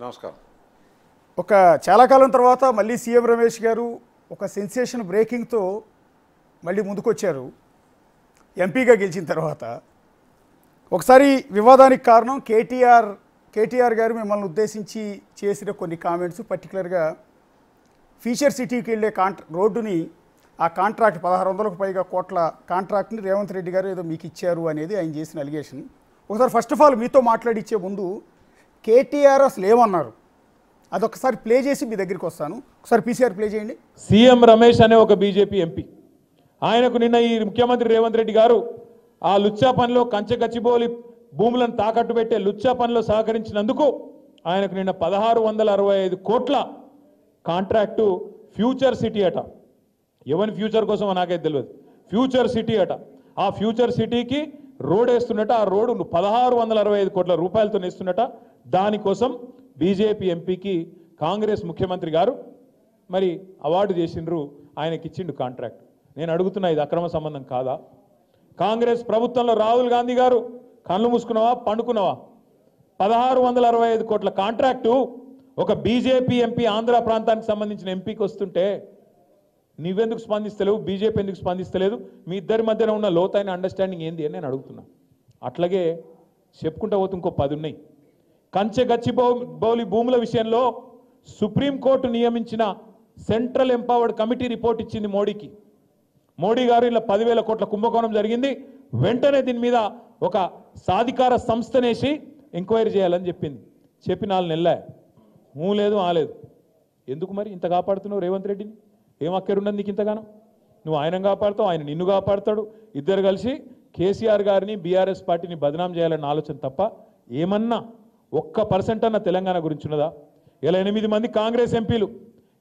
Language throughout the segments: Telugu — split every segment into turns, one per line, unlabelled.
నమస్కారం.
ఒక చాలా కాలం తర్వాత మళ్ళీ సీఎం రమేష్ గారు ఒక సెన్సేషన్ బ్రేకింగ్తో మళ్ళీ ముందుకొచ్చారు. ఎంపీగా గెలిచిన తర్వాత ఒకసారి వివాదానికి కారణం కేటీఆర్ గారు మిమ్మల్ని ఉద్దేశించి చేసిన కొన్ని కామెంట్స్, పర్టికులర్గా ఫ్యూచర్ సిటీకి వెళ్ళే రోడ్డుని ఆ కాంట్రాక్ట్ 1600కు పైగా కోట్ల కాంట్రాక్ట్ని రేవంత్ రెడ్డి గారు ఏదో మీకు ఇచ్చారు అనేది ఆయన చేసిన అలిగేషన్. ఒకసారి ఫస్ట్ ఆఫ్ ఆల్ మీతో మాట్లాడిచ్చే ముందు కేటీఆర్ అసలు ఏమన్నారు అదొకసారి ప్లే చేసి మీ దగ్గరికి వస్తాను. ఒకసారి పీసీఆర్ ప్లే చేయండి.
సీఎం రమేష్ అనే ఒక బీజేపీ ఎంపీ, ఆయనకు నిన్న ఈ ముఖ్యమంత్రి రేవంత్ రెడ్డి గారు ఆ లుచ్చా పనిలో కంచెకచ్చిబోలి భూములను తాకట్టు పెట్టే లుచ్చా పనిలో సహకరించినందుకు ఆయనకు నిన్న 1665 కోట్ల కాంట్రాక్టు ఫ్యూచర్ సిటీ అట. ఎవరి ఫ్యూచర్ కోసం నాకైతే తెలియదు. ఫ్యూచర్ సిటీ అట. ఆ ఫ్యూచర్ సిటీకి రోడ్ వేస్తున్నట. ఆ రోడ్డు 1665 కోట్ల రూపాయలతో వేస్తున్నట. దానికోసం బీజేపీ ఎంపీకి కాంగ్రెస్ ముఖ్యమంత్రి గారు మరి అవార్డు చేసిండ్రు, ఆయనకి ఇచ్చిండు కాంట్రాక్ట్. నేను అడుగుతున్నా, ఇది అక్రమ సంబంధం కాదా? కాంగ్రెస్ ప్రభుత్వంలో రాహుల్ గాంధీ గారు కళ్ళు మూసుకున్నావా పండుకున్నావా? 1665 కోట్ల కాంట్రాక్టు ఒక బీజేపీ ఎంపీ, ఆంధ్ర ప్రాంతానికి సంబంధించిన ఎంపీకి వస్తుంటే నీవెందుకు స్పందిస్తలేవు? బీజేపీ ఎందుకు స్పందిస్తలేదు? మీ ఇద్దరి మధ్యన ఉన్న లోతైన అండర్స్టాండింగ్ ఏంది అని నేను అడుగుతున్నా. అట్లాగే చెప్పుకుంటా పోతే ఇంకో 10 ఉన్నాయి. కంచెగచ్చిబౌలి భూముల విషయంలో సుప్రీంకోర్టు నియమించిన సెంట్రల్ ఎంపవర్డ్ కమిటీ రిపోర్ట్ ఇచ్చింది మోడీకి. మోడీ గారు ఇలా 10,000 కోట్ల కుంభకోణం జరిగింది, వెంటనే దీని మీద ఒక సాధికార సంస్థనేసి ఎంక్వైరీ చేయాలని చెప్పింది. చెప్పి 4 నెలలే లేదు ఆలేదు. ఎందుకు మరి ఇంత కాపాడుతున్నావు రేవంత్ రెడ్డిని? ఏం అక్కరున్నది నీకు ఇంతగానో? నువ్వు ఆయన కాపాడుతావు, ఆయన నిన్ను కాపాడుతాడు. ఇద్దరు కలిసి కేసీఆర్ గారిని, బీఆర్ఎస్ పార్టీని బదనాం చేయాలన్న ఆలోచన తప్ప ఏమన్నా 1% అన్న తెలంగాణ గురించి ఉన్నదా? ఇలా 8 మంది కాంగ్రెస్ ఎంపీలు,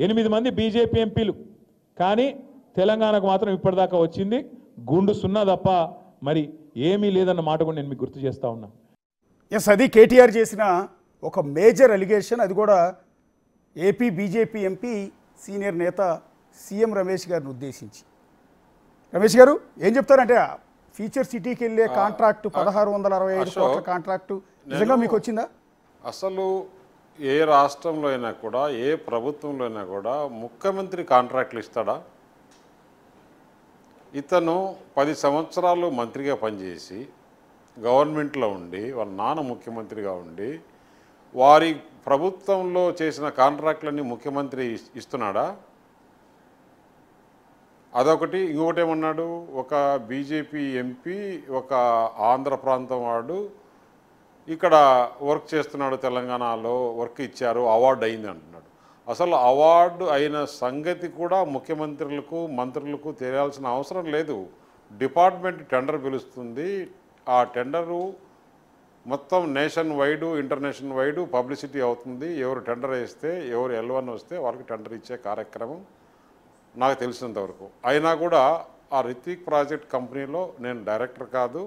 8 మంది బీజేపీ ఎంపీలు, కానీ తెలంగాణకు మాత్రం ఇప్పటిదాకా వచ్చింది గుండు సున్నా తప్ప మరి ఏమీ లేదన్న మాట కూడా నేను మీకు గుర్తు చేస్తా ఉన్నా.
ఎస్, అది కేటీఆర్ చేసిన ఒక మేజర్ అలిగేషన్. అది కూడా ఏపీ బీజేపీ ఎంపీ సీనియర్ నేత సీఎం రమేష్ గారిని ఉద్దేశించి. రమేష్ గారు ఏం చెప్తారంటే ఫ్యూచర్ సిటీకి వెళ్ళే కాంట్రాక్టు 1665 కోట్ల కాంట్రాక్టు నిజంగా మీకు వచ్చిందా?
అసలు ఏ రాష్ట్రంలో అయినా కూడా, ఏ ప్రభుత్వంలో అయినా కూడా ముఖ్యమంత్రి కాంట్రాక్ట్లు ఇస్తాడా? ఇతను 10 సంవత్సరాలు మంత్రిగా పనిచేసి గవర్నమెంట్లో ఉండి, వాళ్ళ నాన్న ముఖ్యమంత్రిగా ఉండి, వారి ప్రభుత్వంలో చేసిన కాంట్రాక్ట్లన్నీ ముఖ్యమంత్రి ఇస్తున్నాడా? అదొకటి. ఇంకొకటి ఏమన్నాడు, ఒక బీజేపీ ఎంపీ ఒక ఆంధ్ర ప్రాంతం వాడు ఇక్కడ వర్క్ చేస్తున్నాడు, తెలంగాణలో వర్క్ ఇచ్చారు, అవార్డు అయింది అంటున్నాడు. అసలు అవార్డు అయిన సంగతి కూడా ముఖ్యమంత్రులకు, మంత్రులకు తెలియాల్సిన అవసరం లేదు. డిపార్ట్మెంట్ టెండర్ పిలుస్తుంది. ఆ టెండరు మొత్తం nation wide, international wide publicity అవుతుంది. ఎవరు టెండర్ వేస్తే, ఎవరు L1 వస్తే వాళ్ళకి టెండర్ ఇచ్చే కార్యక్రమం నాకు తెలిసినంతవరకు. అయినా కూడా ఆ రిత్విక్ ప్రాజెక్ట్ కంపెనీలో నేను డైరెక్టర్ కాదు,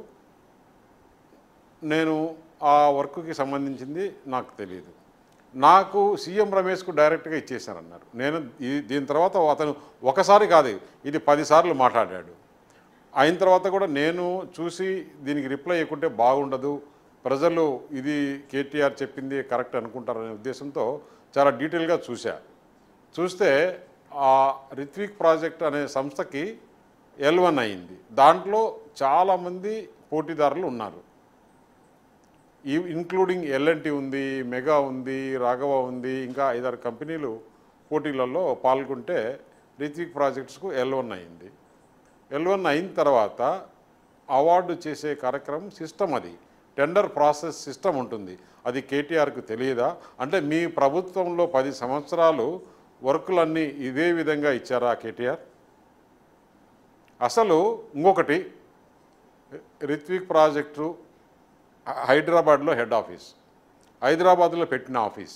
నేను ఆ వర్క్కి సంబంధించింది నాకు తెలియదు. నాకు సీఎం రమేష్కు డైరెక్ట్గా ఇచ్చేసానన్నారు. నేను దీని తర్వాత అతను ఒకసారి కాదు, ఇది 10 సార్లు మాట్లాడాడు. అయిన తర్వాత కూడా నేను చూసి దీనికి రిప్లై ఇవ్వకుంటే బాగుండదు, ప్రజలు ఇది కేటీఆర్ చెప్పింది కరెక్ట్ అనుకుంటారనే ఉద్దేశంతో చాలా డీటెయిల్గా చూస్తే ఆ రిత్విక్ ప్రాజెక్ట్ అనే సంస్థకి L1 అయింది. దాంట్లో చాలామంది పోటీదారులు ఉన్నారు, ఇంక్లూడింగ్ L&T ఉంది, మెగా ఉంది, రాఘవ ఉంది, ఇంకా 5-6 కంపెనీలు పోటీలలో పాల్గొంటే రిత్విక్ ప్రాజెక్ట్స్కు L1 అయింది. L1 అయిన తర్వాత అవార్డు చేసే కార్యక్రమం సిస్టమ్, అది టెండర్ ప్రాసెస్ సిస్టమ్ ఉంటుంది. అది కేటీఆర్కు తెలియదా? అంటే మీ ప్రభుత్వంలో 10 సంవత్సరాలు వర్కులన్నీ ఇదే విధంగా ఇచ్చారా కేటీఆర్? అసలు ఇంకొకటి, రిత్విక్ ప్రాజెక్టు హైదరాబాద్లో హెడ్ ఆఫీస్, హైదరాబాద్లో పెట్టిన ఆఫీస్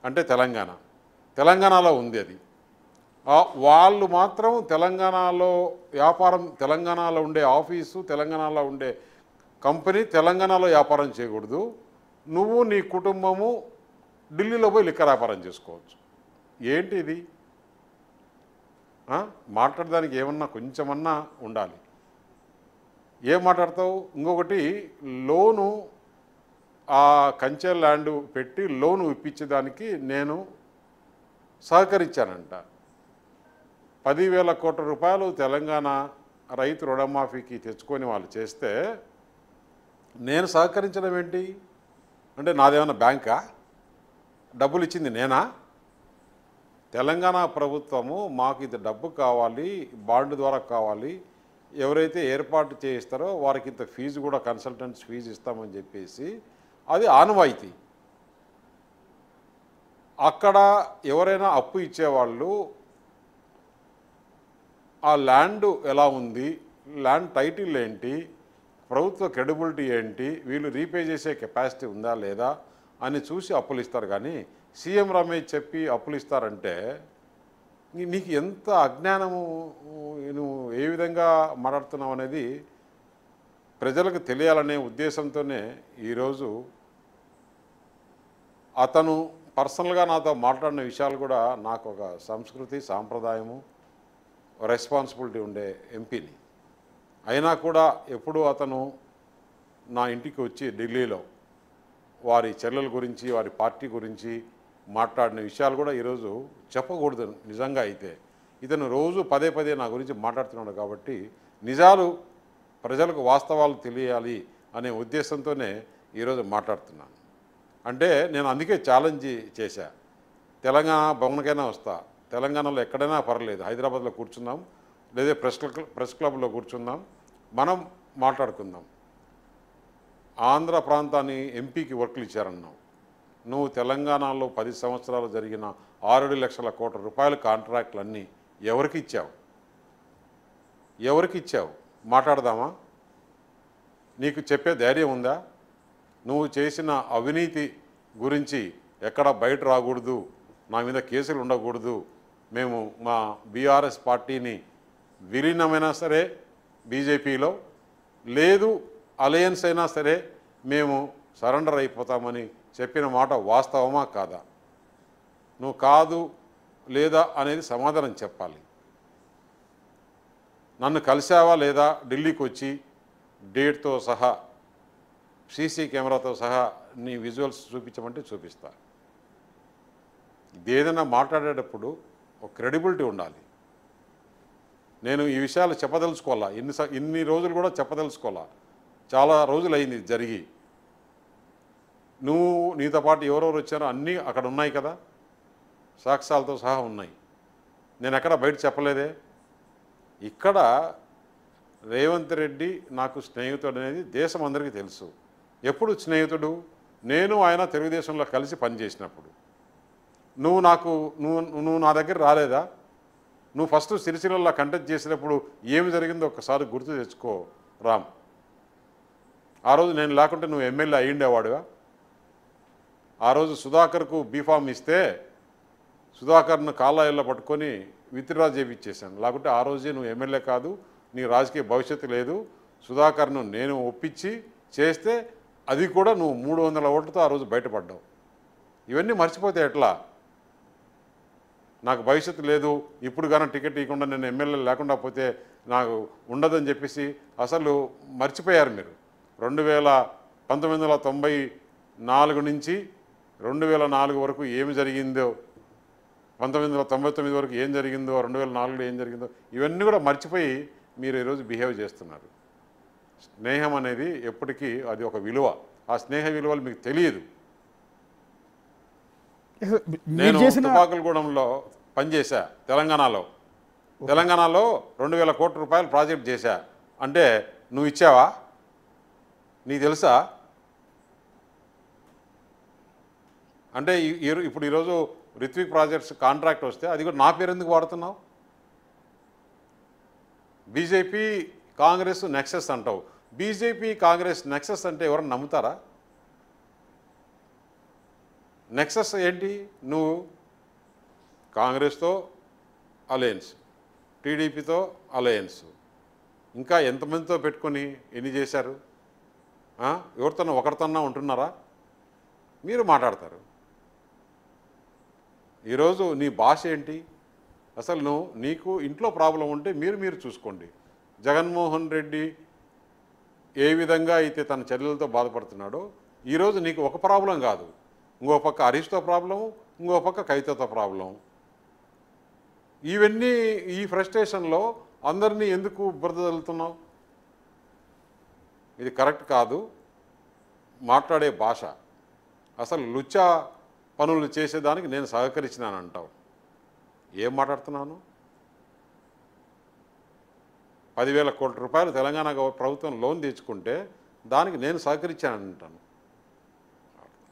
అంటే తెలంగాణలో ఉంది. అది వాళ్ళు మాత్రం తెలంగాణలో వ్యాపారం, తెలంగాణలో ఉండే ఆఫీసు, తెలంగాణలో ఉండే కంపెనీ తెలంగాణలో వ్యాపారం చేయకూడదు. నువ్వు నీ కుటుంబము ఢిల్లీలో పోయి లిక్కర్ వ్యాపారం చేసుకోవచ్చు. ఏంటి ఇది? మాట్లాడడానికి ఏమన్నా కొంచెమన్నా ఉండాలి. ఏం మాట్లాడతావు? ఇంకొకటి, లోను ఆ కంచె ల్యాండ్ పెట్టి లోను ఇప్పించేదానికి నేను సహకరించానంట. 10,000 కోట్ల రూపాయలు తెలంగాణ రైతు రుణమాఫీకి తెచ్చుకొని వాళ్ళు చేస్తే నేను సహకరించడం ఏంటి? అంటే నాదేమన్నా బ్యాంకా? డబ్బులు ఇచ్చింది నేనా? తెలంగాణ ప్రభుత్వము మాకు ఇది డబ్బు కావాలి, బాండ్ ద్వారా కావాలి, ఎవరైతే ఏర్పాటు చేయిస్తారో వారికి ఇంత ఫీజు కూడా కన్సల్టెంట్స్ ఫీజు ఇస్తామని చెప్పేసి అది ఆనవాయితీ. అక్కడ ఎవరైనా అప్పు ఇచ్చేవాళ్ళు ఆ ల్యాండ్ ఎలా ఉంది, ల్యాండ్ టైటిల్ ఏంటి, ప్రభుత్వ క్రెడిబిలిటీ ఏంటి, వీళ్ళు రీపే చేసే కెపాసిటీ ఉందా లేదా అని చూసి అప్పులు ఇస్తారు. కానీ సీఎం రమేష్ చెప్పి అప్పులు ఇస్తారంటే నీకు ఎంత అజ్ఞానము, నువ్వు ఏ విధంగా మాట్లాడుతున్నావు అనేది ప్రజలకు తెలియాలనే ఉద్దేశంతోనే ఈరోజు అతను పర్సనల్గా నాతో మాట్లాడిన విషయాలు కూడా నాకు ఒక సంస్కృతి సాంప్రదాయము రెస్పాన్సిబిలిటీ ఉండే ఎంపీని అయినా కూడా ఎప్పుడు అతను నా ఇంటికి వచ్చి ఢిల్లీలో వారి చెల్లెల గురించి వారి పార్టీ గురించి మాట్లాడిన విషయాలు కూడా ఈరోజు చెప్పకూడదు. నిజంగా అయితే ఇతను రోజు పదే పదే నా గురించి మాట్లాడుతున్నాడు కాబట్టి నిజాలు ప్రజలకు వాస్తవాలు తెలియాలి అనే ఉద్దేశంతోనే ఈరోజు మాట్లాడుతున్నాను. అంటే నేను అందుకే ఛాలెంజ్ చేశా, తెలంగాణ భవన్కైనా వస్తా, తెలంగాణలో ఎక్కడైనా పర్లేదు, హైదరాబాద్లో కూర్చుందాం, లేదా ప్రెస్ క్లబ్లో కూర్చుందాం, మనం మాట్లాడుకుందాం. ఆంధ్ర ప్రాంతాన్ని ఎంపీకి వర్కులు ఇచ్చారన్నావు, నువ్వు తెలంగాణలో 10 సంవత్సరాలు జరిగిన 6 లక్షల కోట్ల రూపాయల కాంట్రాక్టులన్నీ ఎవరికి ఇచ్చావు? ఎవరికి ఇచ్చావు? మాట్లాడదామా? నీకు చెప్పే ధైర్యం ఉందా? నువ్వు చేసిన అవినీతి గురించి ఎక్కడ బయట రాకూడదు, నా మీద కేసులు ఉండకూడదు, మేము మా బీఆర్ఎస్ పార్టీని విలీనమైనా సరే బీజేపీలో, లేదు అలయన్స్ అయినా సరే మేము సరెండర్ అయిపోతామని చెప్పిన మాట వాస్తవమా కాదా? నువ్వు కాదు లేదా అనేది సమాధానం చెప్పాలి. నన్ను కలిసావా లేదా? ఢిల్లీకి వచ్చి డేట్తో సహా సీసీ కెమెరాతో సహా నీ విజువల్స్ చూపించమంటే చూపిస్తా. ఇదేదైనా మాట్లాడేటప్పుడు ఒక క్రెడిబిలిటీ ఉండాలి. నేను ఈ విషయాలు చెప్పదలుచుకోవాలా, ఇన్ని రోజులు కూడా చెప్పదలుచుకోవాలా, చాలా రోజులు అయింది జరిగి. నువ్వు నీతో పాటు ఎవరెవరు వచ్చారో అన్నీ అక్కడ ఉన్నాయి కదా, సాక్ష్యాలతో సహా ఉన్నాయి. నేను ఎక్కడ బయట చెప్పలేదే. ఇక్కడ రేవంత్ రెడ్డి నాకు స్నేహితుడు అనేది దేశం అందరికీ తెలుసు. ఎప్పుడు స్నేహితుడు? నేను ఆయన తెలుగుదేశంలో కలిసి పనిచేసినప్పుడు. నువ్వు నా దగ్గర రాలేదా? నువ్వు ఫస్ట్ సిరిసిల్లలో కంటెస్ట్ చేసినప్పుడు ఏమి జరిగిందో ఒక్కసారి గుర్తు తెచ్చుకో రామ్. ఆ రోజు నేను లేకుంటే నువ్వు ఎమ్మెల్యే అయ్యిండేవాడుగా. ఆ రోజు సుధాకర్కు బీఫామ్ ఇస్తే సుధాకర్ను కాళ్ళ పట్టుకొని విత్డ్రా చేయించేశాను. లేకుంటే ఆ రోజే నువ్వు ఎమ్మెల్యే కాదు, నీ రాజకీయ భవిష్యత్తు లేదు. సుధాకర్ను నేను ఒప్పించి చేస్తే అది కూడా నువ్వు 300 ఓట్లతో ఆ రోజు బయటపడ్డావు. ఇవన్నీ మర్చిపోతే ఎట్లా? నాకు భవిష్యత్తు లేదు, ఇప్పుడు కానీ టికెట్ ఇవ్వకుండా నేను ఎమ్మెల్యే లేకుండా పోతే నాకు ఉండదని చెప్పేసి అసలు మర్చిపోయారు మీరు. 1994 నుంచి 2004 వరకు ఏమి జరిగిందో, 1999 వరకు ఏం జరిగిందో, 2004లో ఏం జరిగిందో ఇవన్నీ కూడా మర్చిపోయి మీరు ఈరోజు బిహేవ్ చేస్తున్నారు. స్నేహం అనేది ఎప్పటికీ అది ఒక విలువ. ఆ స్నేహ విలువలు మీకు తెలియదు. నేను తుపాకులగూడెంలో పనిచేశా తెలంగాణలో 2,000 కోట్ల రూపాయలు ప్రాజెక్ట్ చేశా అంటే నువ్వు ఇచ్చావా? నీకు తెలుసా? అంటే ఇప్పుడు ఈరోజు రిత్విక్ ప్రాజెక్ట్స్ కాంట్రాక్ట్ వస్తే అది కూడా నా పేరు ఎందుకు వాడుతున్నావు? బీజేపీ కాంగ్రెస్ నెక్సెస్ అంటావు. బీజేపీ కాంగ్రెస్ నెక్సెస్ అంటే ఎవరన్నా నమ్ముతారా? నెక్సెస్ ఏంటి? నువ్వు కాంగ్రెస్తో అలయన్స్, టీడీపీతో అలయన్స్, ఇంకా ఎంతమందితో పెట్టుకొని ఎన్ని చేశారు? ఎవరితోనో ఒకరితోన్నా ఉంటున్నారా? మీరు మాట్లాడతారు. ఈరోజు నీ భాష ఏంటి? అసలు నీకు ఇంట్లో ప్రాబ్లం ఉంటే మీరు చూసుకోండి. జగన్మోహన్ రెడ్డి ఏ విధంగా అయితే తన చర్యలతో బాధపడుతున్నాడో ఈరోజు నీకు ఒక ప్రాబ్లం కాదు, ఇంకో పక్క హరీష్తో ప్రాబ్లం, ఇంకో పక్క కవితతో ప్రాబ్లం. ఇవన్నీ ఈ ఫ్రస్ట్రేషన్లో అందరినీ ఎందుకు బురద చల్లుతున్నావు? ఇది కరెక్ట్ కాదు. మాట్లాడే భాష అసలు లుచ్చా పనులు చేసేదానికి నేను సహకరించినాను అంటావు. ఏం మాట్లాడుతున్నాను? 10,000 కోట్ల రూపాయలు తెలంగాణ ప్రభుత్వం లోన్ తెచ్చుకుంటే దానికి నేను సహకరించాను అంటాను.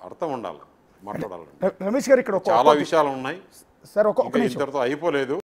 అర్థం ఉండాలి మాట్లాడాలంటే.
రమేష్ గారు ఇక్కడ
చాలా విషయాలు ఉన్నాయి.
సార్ ఒక
ఇంతటితో అయిపోలేదు.